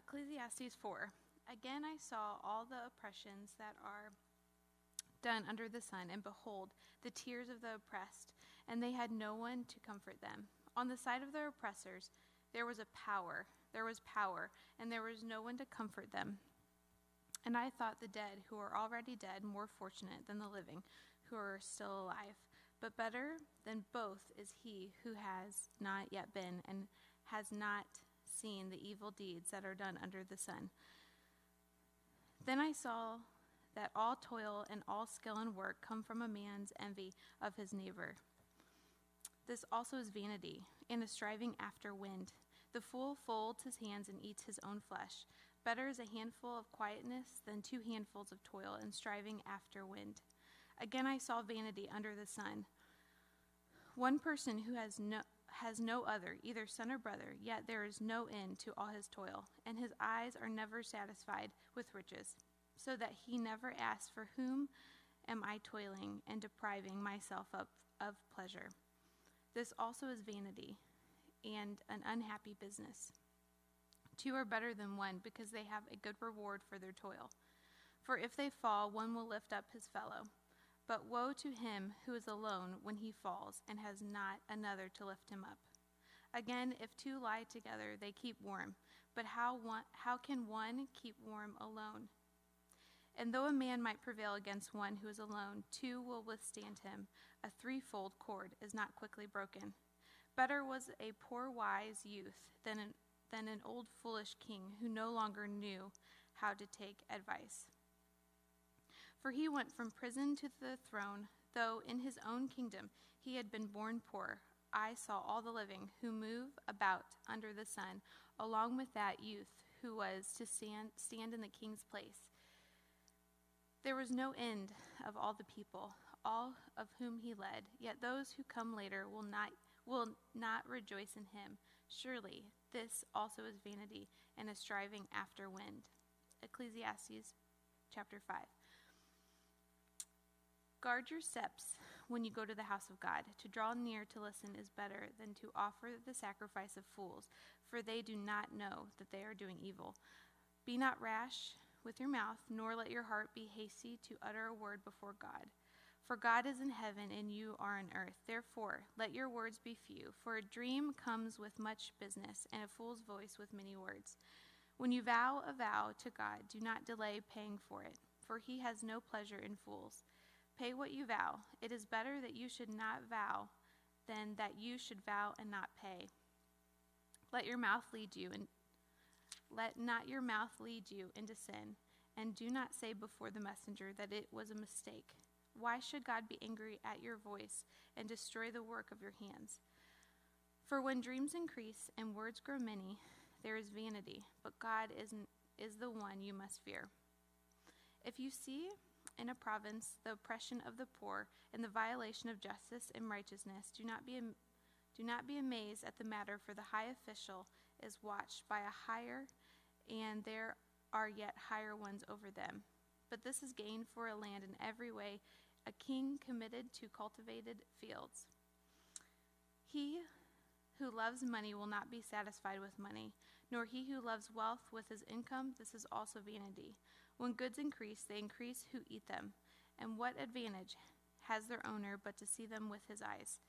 Ecclesiastes 4. Again I saw all the oppressions that are done under the sun, and behold, the tears of the oppressed, and they had no one to comfort them. On the side of their oppressors there was power, and there was no one to comfort them. And I thought the dead who are already dead more fortunate than the living who are still alive. But better than both is he who has not yet been and has not seen the evil deeds that are done under the sun. Then I saw that all toil and all skill and work come from a man's envy of his neighbor. This also is vanity and a striving after wind. The fool folds his hands and eats his own flesh. Better is a handful of quietness than 2 handfuls of toil and striving after wind. Again I saw vanity under the sun. One person who has no other, either son or brother, yet there is no end to all his toil, and his eyes are never satisfied with riches, so that he never asks, for whom am I toiling and depriving myself of pleasure? This also is vanity and an unhappy business. 2 are better than 1, because they have a good reward for their toil. For if they fall, one will lift up his fellow. But woe to him who is alone when he falls and has not another to lift him up. Again, if 2 lie together, they keep warm. But how can one keep warm alone? And though a man might prevail against one who is alone, 2 will withstand him. A 3-fold cord is not quickly broken. Better was a poor wise youth than an old foolish king who no longer knew how to take advice. For he went from prison to the throne, though in his own kingdom he had been born poor. I saw all the living who move about under the sun, along with that youth who was to stand in the king's place. There was no end of all the people, all of whom he led, yet those who come later will not rejoice in him. Surely this also is vanity and a striving after wind. Ecclesiastes chapter 5. Guard your steps when you go to the house of God. To draw near to listen is better than to offer the sacrifice of fools, for they do not know that they are doing evil. Be not rash with your mouth, nor let your heart be hasty to utter a word before God. For God is in heaven, and you are on earth. Therefore, let your words be few. For a dream comes with much business, and a fool's voice with many words. When you vow a vow to God, do not delay paying for it, for he has no pleasure in fools. Pay what you vow. It is better that you should not vow than that you should vow and not pay. Let not your mouth lead you into sin, and do not say before the messenger that it was a mistake. Why should God be angry at your voice and destroy the work of your hands? For when dreams increase and words grow many, there is vanity, but God is the one you must fear. If you see in a province the oppression of the poor and the violation of justice and righteousness, do not be amazed at the matter, for the high official is watched by a higher, and there are yet higher ones over them. But this is gain for a land in every way, a king committed to cultivated fields. He who loves money will not be satisfied with money, nor he who loves wealth with his income. This is also vanity. When goods increase, they increase who eat them. And what advantage has their owner but to see them with his eyes?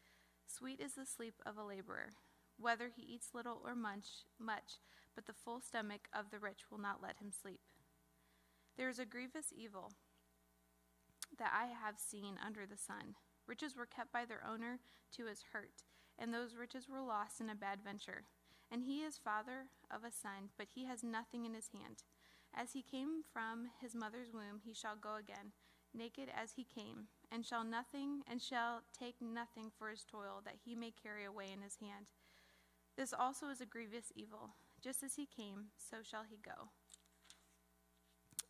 Sweet is the sleep of a laborer, whether he eats little or much, but the full stomach of the rich will not let him sleep. There is a grievous evil that I have seen under the sun. Riches were kept by their owner to his hurt, and those riches were lost in a bad venture. And he is father of a son, but he has nothing in his hand. As he came from his mother's womb, he shall go again, naked as he came, and shall take nothing for his toil that he may carry away in his hand. This also is a grievous evil. Just as he came, so shall he go.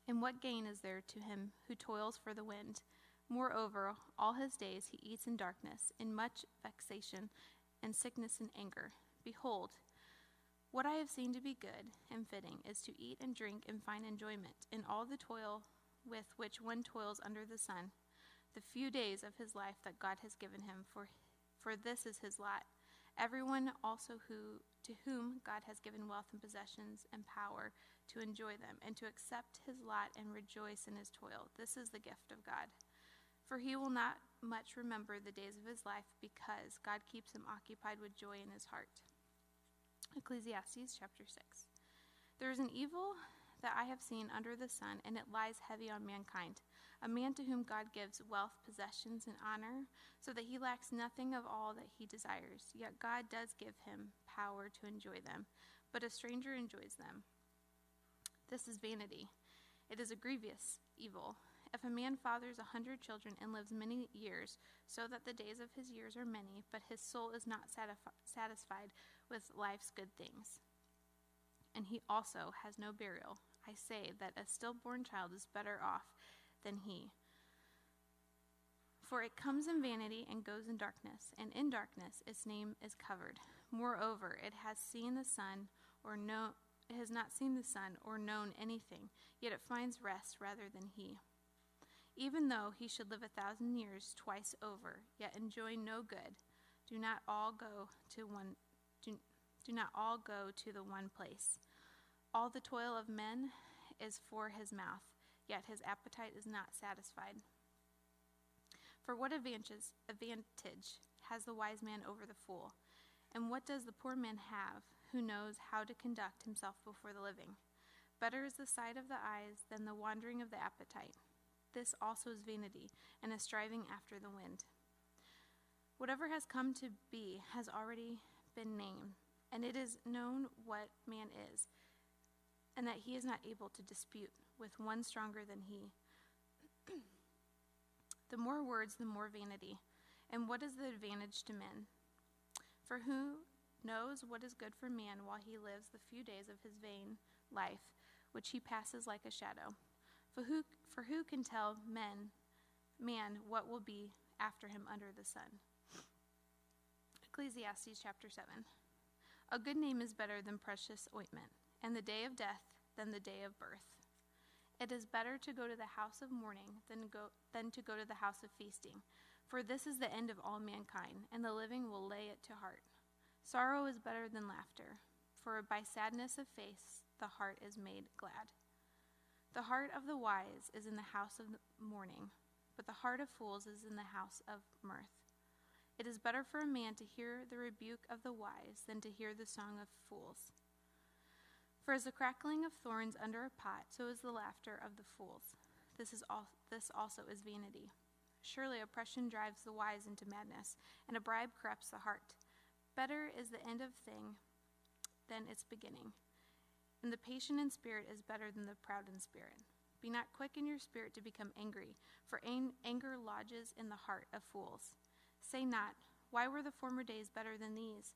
And what gain is there to him who toils for the wind? Moreover, all his days he eats in darkness, in much vexation and sickness and anger. Behold, what I have seen to be good and fitting is to eat and drink and find enjoyment in all the toil with which one toils under the sun, the few days of his life that God has given him, for this is his lot. Everyone also to whom God has given wealth and possessions and power to enjoy them, and to accept his lot and rejoice in his toil. This is the gift of God. For he will not much remember the days of his life, because God keeps him occupied with joy in his heart. Ecclesiastes chapter 6. There is an evil that I have seen under the sun, and it lies heavy on mankind. A man to whom God gives wealth, possessions, and honor, so that he lacks nothing of all that he desires. Yet God does give him power to enjoy them, but a stranger enjoys them. This is vanity. It is a grievous evil. If a man fathers 100 children and lives many years, so that the days of his years are many, but his soul is not satisfied with life's good things, and he also has no burial, I say that a stillborn child is better off than he. For it comes in vanity and goes in darkness, and in darkness its name is covered. Moreover, it has not seen the sun or known anything, yet it finds rest rather than he. Even though he should live 1,000 years twice over, yet enjoy no good, do not all go to the one place. All the toil of men is for his mouth, yet his appetite is not satisfied. For what advantage has the wise man over the fool? And what does the poor man have, who knows how to conduct himself before the living? Better is the sight of the eyes than the wandering of the appetite. This also is vanity, and a striving after the wind. Whatever has come to be has already been named, and it is known what man is, and that he is not able to dispute with one stronger than he. The more words, the more vanity. And what is the advantage to men? For who knows what is good for man while he lives the few days of his vain life, which he passes like a shadow? For who can tell man what will be after him under the sun? Ecclesiastes chapter 7. A good name is better than precious ointment, and the day of death than the day of birth. It is better to go to the house of mourning than to go to the house of feasting, for this is the end of all mankind, and the living will lay it to heart. Sorrow is better than laughter, for by sadness of face the heart is made glad. The heart of the wise is in the house of mourning, but the heart of fools is in the house of mirth. It is better for a man to hear the rebuke of the wise than to hear the song of fools. For as the crackling of thorns under a pot, so is the laughter of the fools. This also is vanity. Surely oppression drives the wise into madness, and a bribe corrupts the heart. Better is the end of thing than its beginning, and the patient in spirit is better than the proud in spirit. Be not quick in your spirit to become angry, for anger lodges in the heart of fools. Say not, why were the former days better than these?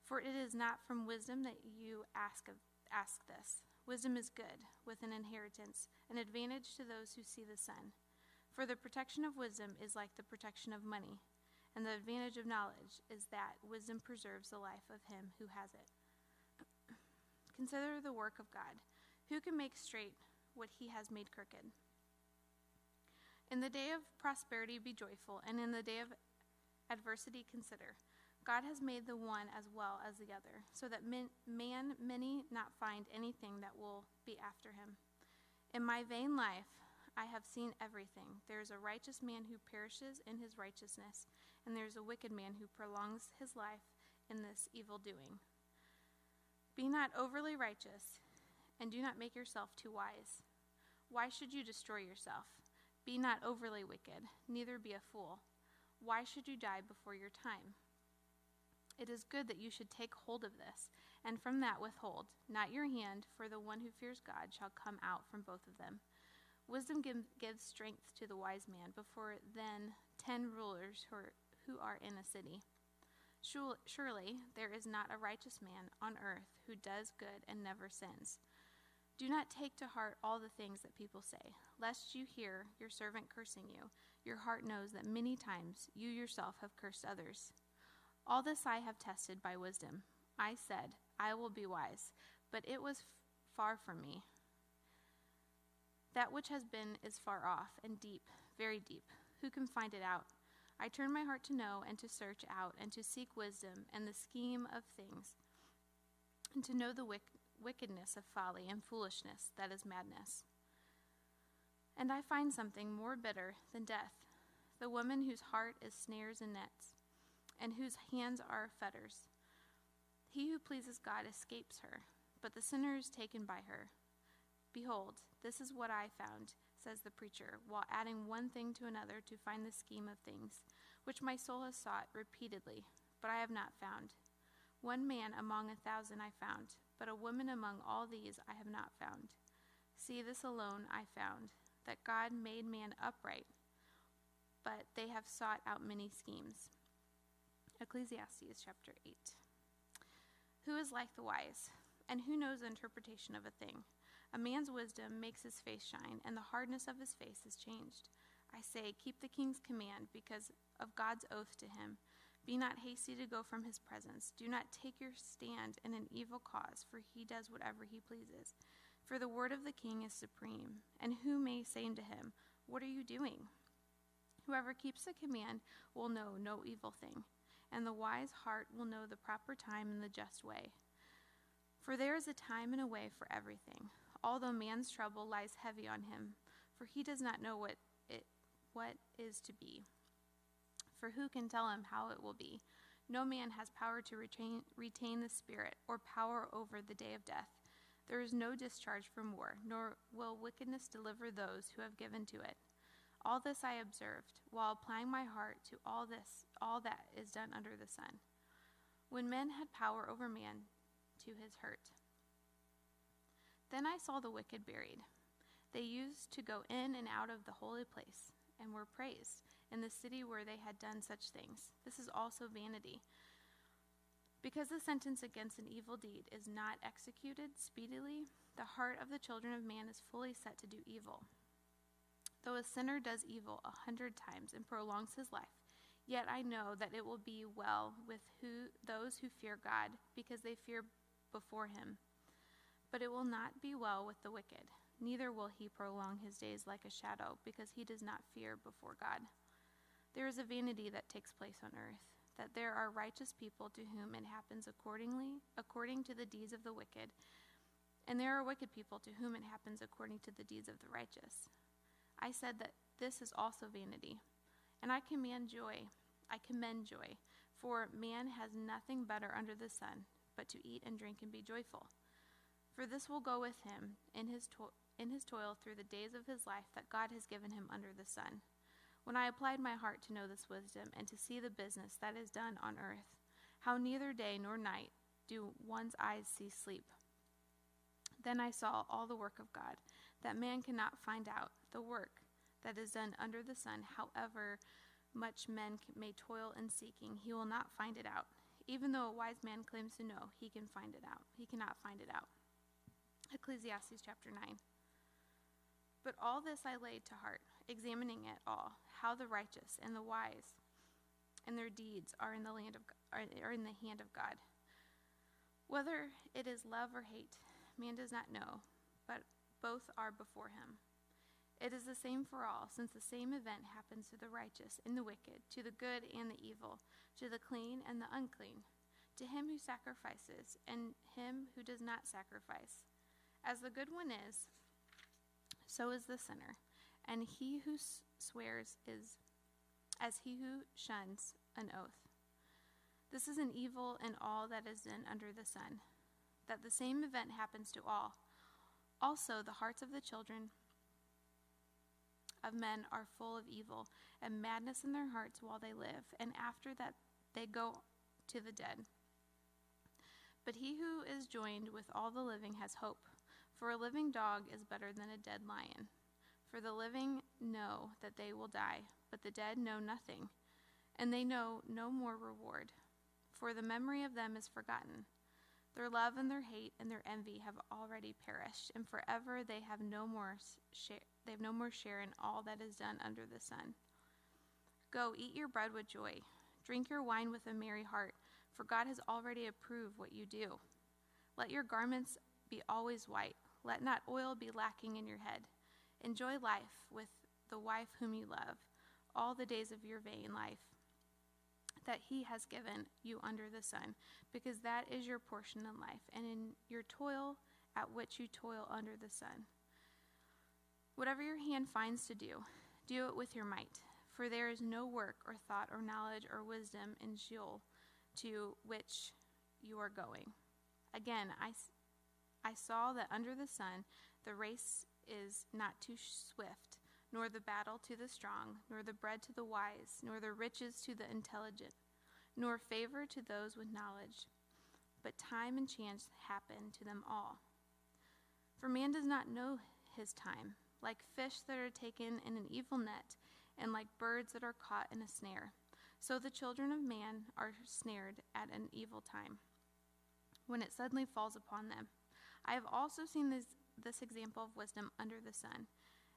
For it is not from wisdom that you ask this. Wisdom is good, with an inheritance, an advantage to those who see the sun. For the protection of wisdom is like the protection of money, and the advantage of knowledge is that wisdom preserves the life of him who has it. Consider the work of God. Who can make straight what he has made crooked? In the day of prosperity be joyful, and in the day of adversity consider. God has made the one as well as the other, so that many not find anything that will be after him. In my vain life I have seen everything. There is a righteous man who perishes in his righteousness, and there is a wicked man who prolongs his life in this evil doing. Be not overly righteous, and do not make yourself too wise. Why should you destroy yourself? Be not overly wicked, neither be a fool. Why should you die before your time? It is good that you should take hold of this, and from that withhold not your hand, for the one who fears God shall come out from both of them. Wisdom gives strength to the wise man, before then 10 rulers who are in a city. Surely there is not a righteous man on earth who does good and never sins. Do not take to heart all the things that people say, lest you hear your servant cursing you. Your heart knows that many times you yourself have cursed others. All this I have tested by wisdom. I said, I will be wise, but it was far from me. That which has been is far off and deep, very deep. Who can find it out? I turn my heart to know and to search out and to seek wisdom and the scheme of things, and to know the wickedness of folly and foolishness, that is madness. And I find something more bitter than death, the woman whose heart is snares and nets, and whose hands are fetters. He who pleases God escapes her, but the sinner is taken by her. Behold, this is what I found, says the preacher, while adding one thing to another to find the scheme of things, which my soul has sought repeatedly, but I have not found. One man among 1,000 I found, but a woman among all these I have not found. See, this alone I found, that God made man upright, but they have sought out many schemes. Ecclesiastes chapter 8. Who is like the wise, and who knows the interpretation of a thing? A man's wisdom makes his face shine, and the hardness of his face is changed. I say, keep the king's command because of God's oath to him. Be not hasty to go from his presence. Do not take your stand in an evil cause, for he does whatever he pleases. For the word of the king is supreme, and who may say to him, what are you doing? Whoever keeps the command will know no evil thing, and the wise heart will know the proper time and the just way. For there is a time and a way for everything, although man's trouble lies heavy on him, for he does not know what is to be. For who can tell him how it will be? No man has power to retain the spirit, or power over the day of death. There is no discharge from war, nor will wickedness deliver those who have given to it. All this I observed, while applying my heart to all that is done under the sun, when men had power over man to his hurt. Then I saw the wicked buried. They used to go in and out of the holy place, and were praised in the city where they had done such things. This is also vanity. Because the sentence against an evil deed is not executed speedily, the heart of the children of man is fully set to do evil. Though a sinner does evil 100 times and prolongs his life, yet I know that it will be well with those who fear God, because they fear before him. But it will not be well with the wicked, neither will he prolong his days like a shadow, because he does not fear before God. There is a vanity that takes place on earth, that there are righteous people to whom it happens according to the deeds of the wicked, and there are wicked people to whom it happens according to the deeds of the righteous. I said that this is also vanity, and I commend joy, for man has nothing better under the sun but to eat and drink and be joyful. For this will go with him in his toil through the days of his life that God has given him under the sun. When I applied my heart to know this wisdom and to see the business that is done on earth, how neither day nor night do one's eyes see sleep. Then I saw all the work of God, that man cannot find out, the work that is done under the sun, however much men may toil in seeking, he will not find it out. Even though a wise man claims to know, he cannot find it out. Ecclesiastes chapter 9. But all this I laid to heart, examining it all, how the righteous and the wise and their deeds are in the hand of God. Whether it is love or hate, man does not know, but both are before him. It is the same for all, since the same event happens to the righteous and the wicked, to the good and the evil, to the clean and the unclean, to him who sacrifices and him who does not sacrifice. As the good one is, so is the sinner, and he who swears is as he who shuns an oath. This is an evil in all that is done under the sun, that the same event happens to all. Also, the hearts of the children of men are full of evil, and madness in their hearts while they live, and after that they go to the dead. But he who is joined with all the living has hope, for a living dog is better than a dead lion. For the living know that they will die, but the dead know nothing, and they know no more reward, for the memory of them is forgotten. Their love and their hate and their envy have already perished, and forever they have no more share in all that is done under the sun. Go, eat your bread with joy, drink your wine with a merry heart, for God has already approved what you do. Let your garments be always white, let not oil be lacking in your head. Enjoy life with the wife whom you love, all the days of your vain life, that he has given you under the sun, because that is your portion in life, and in your toil at which you toil under the sun. Whatever your hand finds to do, do it with your might, for there is no work or thought or knowledge or wisdom in Sheol to which you are going. Again, I saw that under the sun the race is not too swift, nor the battle to the strong, nor the bread to the wise, nor the riches to the intelligent, nor favor to those with knowledge. But time and chance happen to them all. For man does not know his time, like fish that are taken in an evil net, and like birds that are caught in a snare. So the children of man are snared at an evil time, when it suddenly falls upon them. I have also seen this example of wisdom under the sun,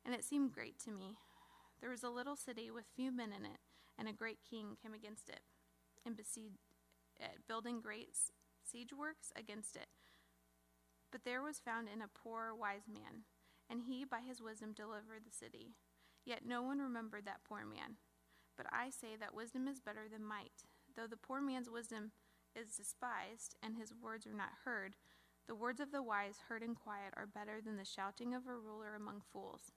and it seemed great to me. There was a little city with few men in it, and a great king came against it, and besieged it, building great siege works against it. But there was found in a poor wise man, and he by his wisdom delivered the city. Yet no one remembered that poor man. But I say that wisdom is better than might. Though the poor man's wisdom is despised, and his words are not heard, the words of the wise heard in quiet are better than the shouting of a ruler among fools.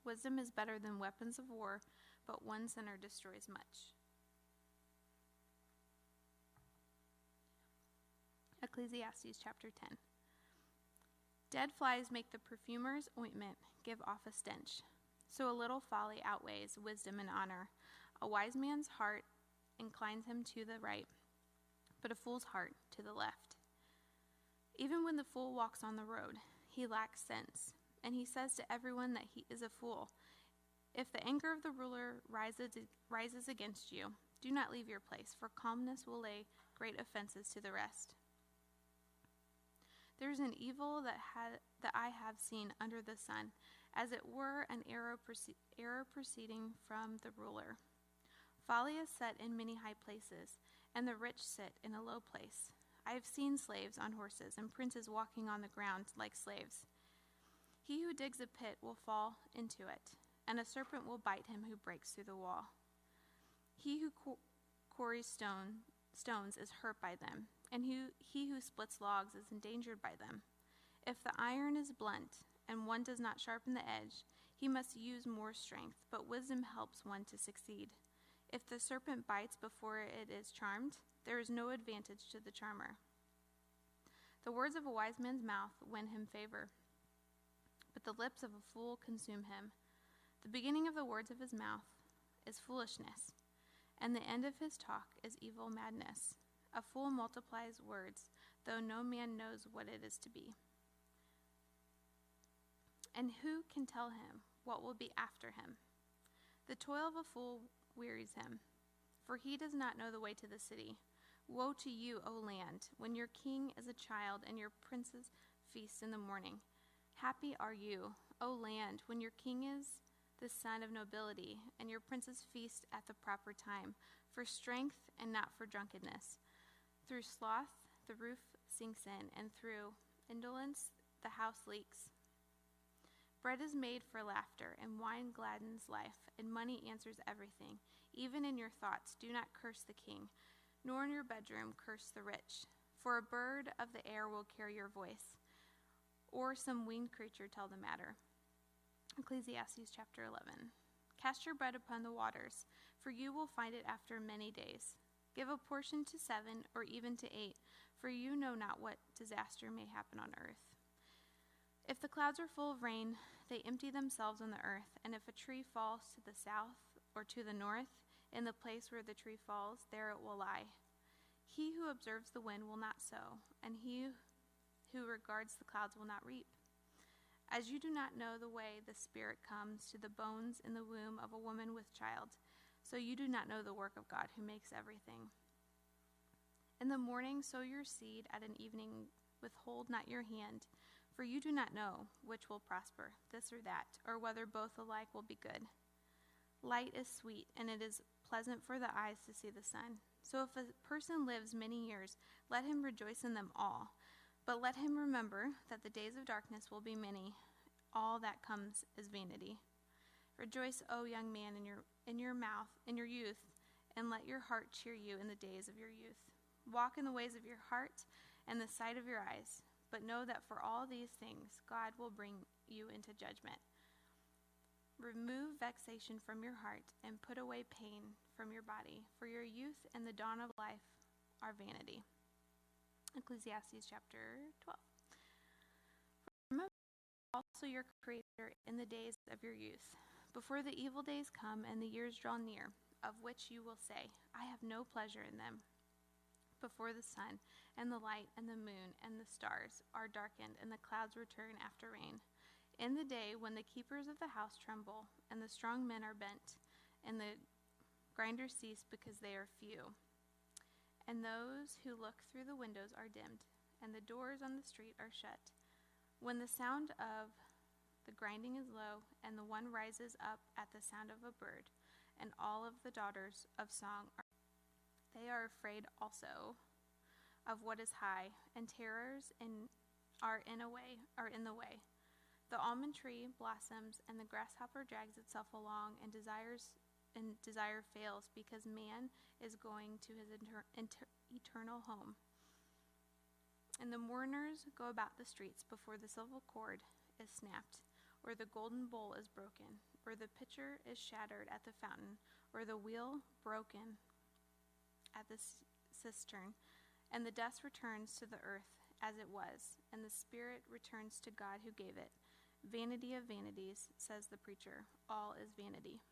Wisdom is better than weapons of war, but one sinner destroys much. Ecclesiastes chapter 10. Dead flies make the perfumer's ointment give off a stench. So a little folly outweighs wisdom and honor. A wise man's heart inclines him to the right, but a fool's heart to the left. Even when the fool walks on the road, he lacks sense, and he says to everyone that he is a fool. If the anger of the ruler rises against you, do not leave your place, for calmness will lay great offenses to the rest. There is an evil that I have seen under the sun, as it were an error proceeding from the ruler. Folly is set in many high places, and the rich sit in a low place. I have seen slaves on horses, and princes walking on the ground like slaves. He who digs a pit will fall into it, and a serpent will bite him who breaks through the wall. He who quarries stones is hurt by them, and he who splits logs is endangered by them. If the iron is blunt, and one does not sharpen the edge, he must use more strength, but wisdom helps one to succeed. If the serpent bites before it is charmed, there is no advantage to the charmer. The words of a wise man's mouth win him favor, but the lips of a fool consume him. The beginning of the words of his mouth is foolishness, and the end of his talk is evil madness. A fool multiplies words, though no man knows what it is to be. And who can tell him what will be after him? The toil of a fool wearies him, for he does not know the way to the city. Woe to you, O land, when your king is a child and your princes feast in the morning. Happy are you, O land, when your king is the son of nobility, and your princes feast at the proper time, for strength and not for drunkenness. Through sloth the roof sinks in, and through indolence the house leaks. Bread is made for laughter, and wine gladdens life, and money answers everything. Even in your thoughts do not curse the king, nor in your bedroom curse the rich. For a bird of the air will carry your voice, or some winged creature tell the matter. Ecclesiastes chapter 11. Cast your bread upon the waters, for you will find it after many days. Give a portion to 7 or even to 8, for you know not what disaster may happen on earth. If the clouds are full of rain, they empty themselves on the earth, and if a tree falls to the south or to the north, in the place where the tree falls, there it will lie. He who observes the wind will not sow, and he who regards the clouds will not reap. As you do not know the way the Spirit comes to the bones in the womb of a woman with child, so you do not know the work of God who makes everything. In the morning sow your seed, at an evening withhold not your hand, for you do not know which will prosper, this or that, or whether both alike will be good. Light is sweet, and it is pleasant for the eyes to see the sun. So if a person lives many years, let him rejoice in them all. But let him remember that the days of darkness will be many. All that comes is vanity. Rejoice, O young man, in your youth, and let your heart cheer you in the days of your youth. Walk in the ways of your heart and the sight of your eyes, but know that for all these things God will bring you into judgment. Remove vexation from your heart and put away pain from your body, for your youth and the dawn of life are vanity. Ecclesiastes chapter 12. Remember also your Creator in the days of your youth, before the evil days come and the years draw near, of which you will say, I have no pleasure in them. Before the sun and the light and the moon and the stars are darkened and the clouds return after rain. In the day when the keepers of the house tremble, and the strong men are bent, and the grinders cease because they are few, and those who look through the windows are dimmed, and the doors on the street are shut. When the sound of the grinding is low, and the one rises up at the sound of a bird, and all of the daughters of song they are afraid also of what is high, and terrors are in the way. The almond tree blossoms, and the grasshopper drags itself along, and desire fails, because man is going to his eternal home. And the mourners go about the streets before the silver cord is snapped, or the golden bowl is broken, or the pitcher is shattered at the fountain, or the wheel broken at the cistern. And the dust returns to the earth as it was, and the spirit returns to God who gave it. Vanity of vanities, says the preacher, all is vanity.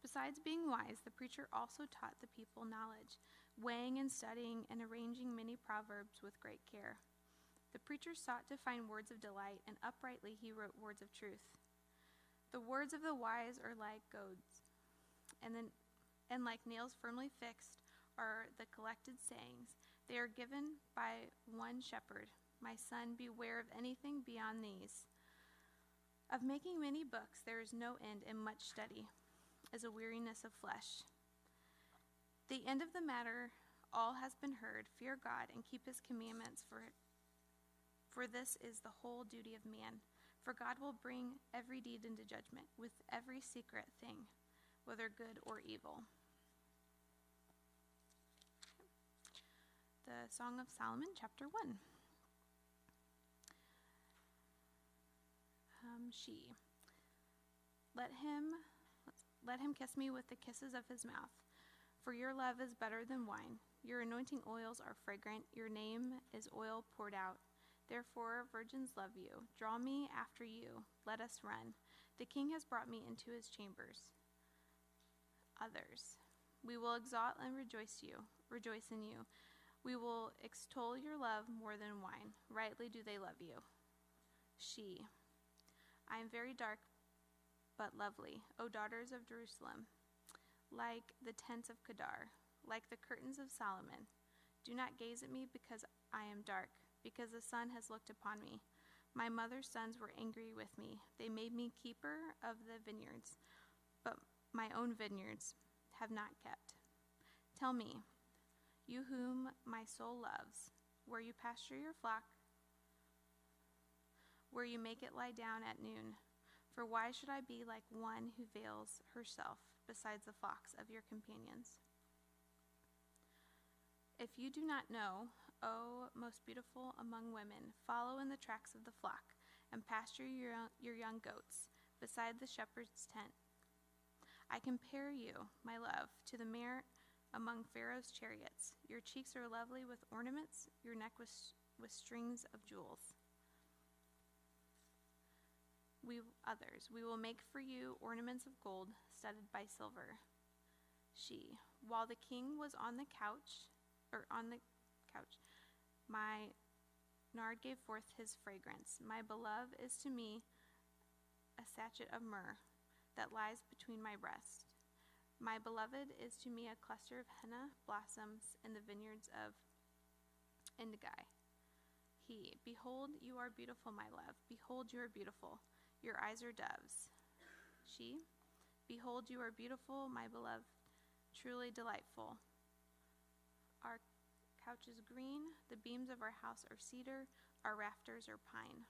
Besides being wise, the preacher also taught the people knowledge, weighing and studying and arranging many proverbs with great care. The preacher sought to find words of delight, and uprightly he wrote words of truth. The words of the wise are like goads, and like nails firmly fixed are the collected sayings. They are given by one shepherd. My son, beware of anything beyond these. Of making many books there is no end, and much study is a weariness of flesh. The end of the matter all has been heard. Fear God and keep his commandments, for this is the whole duty of man. For God will bring every deed into judgment, with every secret thing, whether good or evil. The Song of Solomon, chapter 1. She. Let him kiss me with the kisses of his mouth, for your love is better than wine. Your anointing oils are fragrant. Your name is oil poured out. Therefore, virgins love you. Draw me after you. Let us run. The king has brought me into his chambers. Others. We will exalt and rejoice in you. We will extol your love more than wine. Rightly do they love you. She. I am very dark, but lovely, O daughters of Jerusalem, like the tents of Kedar, like the curtains of Solomon. Do not gaze at me because I am dark, because the sun has looked upon me. My mother's sons were angry with me. They made me keeper of the vineyards, but my own vineyards have not kept. Tell me, you whom my soul loves, where you pasture your flock, where you make it lie down at noon. For why should I be like one who veils herself besides the flocks of your companions? If you do not know, O most beautiful among women, follow in the tracks of the flock, and pasture your young goats beside the shepherd's tent. I compare you, my love, to the mare among Pharaoh's chariots. Your cheeks are lovely with ornaments, your neck with strings of jewels. We will make for you ornaments of gold studded by silver. She. While the king was on the couch, my nard gave forth his fragrance. My beloved is to me a sachet of myrrh that lies between my breasts. My beloved is to me a cluster of henna blossoms in the vineyards of Indigai. He. Behold, you are beautiful, my love. Behold, you are beautiful. Your eyes are doves. She. Behold, you are beautiful, my beloved, truly delightful. Our couch is green, the beams of our house are cedar, our rafters are pine.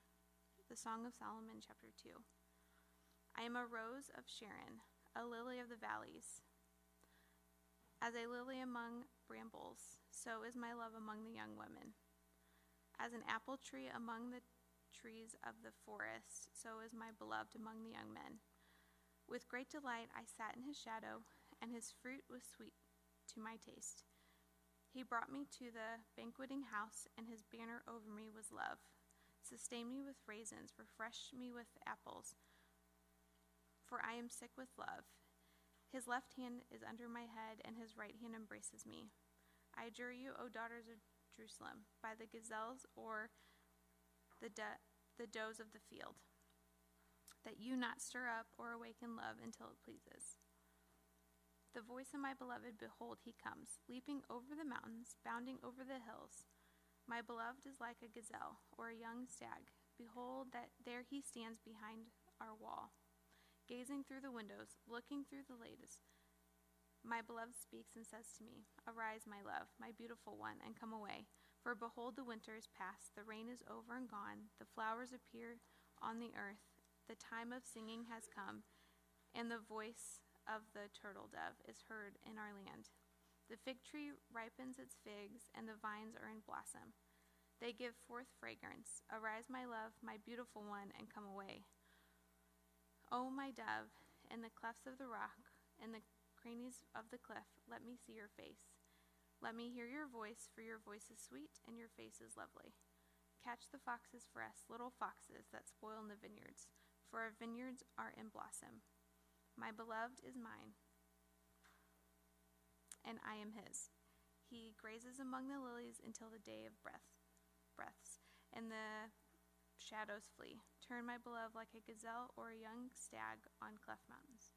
The Song of Solomon, chapter 2. I am a rose of Sharon, a lily of the valleys. As a lily among brambles, so is my love among the young women. As an apple tree among the trees of the forest, so is my beloved among the young men. With great delight I sat in his shadow, and his fruit was sweet to my taste. He brought me to the banqueting house, and his banner over me was love. Sustain me with raisins, refresh me with apples, for I am sick with love. His left hand is under my head, and his right hand embraces me. I adjure you, O daughters of Jerusalem, by the gazelles or the does of the field, that you not stir up or awaken love until it pleases. The voice of my beloved, behold, he comes, leaping over the mountains, bounding over the hills. My beloved is like a gazelle or a young stag. Behold, that there he stands behind our wall, gazing through the windows, looking through the lattice. My beloved speaks and says to me, arise, my love, my beautiful one, and come away. For behold, the winter is past, the rain is over and gone, the flowers appear on the earth, the time of singing has come, and the voice of the turtle dove is heard in our land. The fig tree ripens its figs, and the vines are in blossom. They give forth fragrance. Arise, my love, my beautiful one, and come away. O my dove, in the clefts of the rock, in the crannies of the cliff, let me see your face. Let me hear your voice, for your voice is sweet, and your face is lovely. Catch the foxes for us, little foxes that spoil in the vineyards, for our vineyards are in blossom. My beloved is mine, and I am his. He grazes among the lilies until the day of breaths, and the shadows flee. Turn, my beloved, like a gazelle or a young stag on cleft mountains.